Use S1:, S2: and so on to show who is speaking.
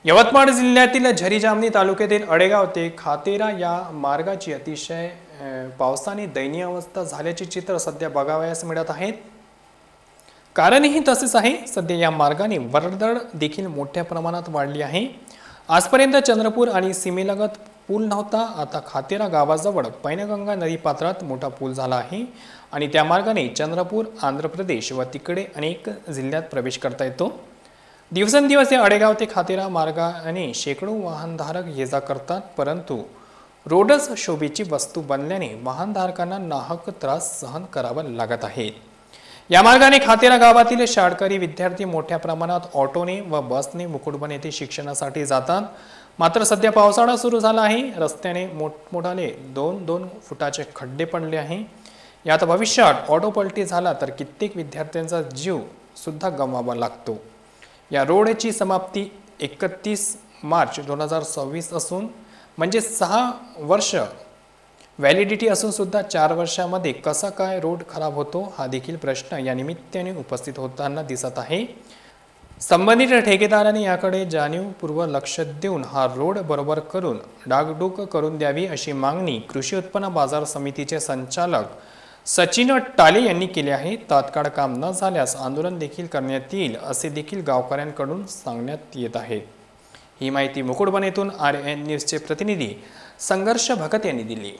S1: यवतमाळ जिल्ह्यातील झरी जामणी तालुक्यातील अडेगाव ते खातेरा या मार्गाची अतिशय पावसाने दयनीय अवस्था झाल्याचे चित्र सध्या बघावयास मिळत आहेत। कारणही तसेच आहे। सध्या या मार्गाने वर्दळ देखील मोठ्या प्रमाणात वाढली आहे। आजपर्यंत चंद्रपूर आणि सीमेलगत पूल नव्हता। आता खातेरा गावाजवळ पैनगंगा नदी पात्रात मोठा पूल झाला आहे आणि त्या मार्गाने चंद्रपूर, आंध्र प्रदेश व तिकडे अनेक जिल्ह्यात प्रवेश करता येतो। दिवसेंदिवस या अडेगाव ते खातेरा मार्गाने शेकडो वाहनधारक ये जा करतात, परंतु रोडच शोभेची वस्तू बनल्याने वाहनधारकांना नाहक त्रास सहन करावा लागत आहे। या मार्गाने खातेरा गावातील शाळकरी विद्यार्थी मोठ्या प्रमाणात ऑटोने व बसने मुकुटबन येथे शिक्षणासाठी जातात। मात्र सध्या पावसाळा सुरू झाला आहे। रस्त्याने मोठमोठाले 2-2 फुटाचे खड्डे पडले आहे। यात भविष्यात ऑटो पलटी झाला तर कित्येक विद्यार्थ्यांचा जीव सुद्धा गमवावा लागतो। या रोडची समाप्ती 31 मार्च 2026 असून म्हणजे 6 वर्ष व्हॅलिडिटी असून सुद्धा 4 वर्षांमध्ये कसा काय रोड खराब होतो हा देखील प्रश्न या निमित्ताने उपस्थित होताना दिसत आहे। संबंधित ठेकेदाराने याकडे जाणीवपूर्वक लक्ष देऊन हा रोड बरोबर करून डागडुग करून द्यावी अशी मागणी कृषी उत्पन्न बाजार समितीचे संचालक सचिन टाले यांनी केले आहे। तात्काळ काम न झाल्यास आंदोलन देखील करण्यात येईल असे देखील गावकऱ्यांकडून सांगण्यात येत आहे। ही माहिती मुकुटबन येथून RN न्यूजचे प्रतिनिधी संघर्ष भगत यांनी दिली।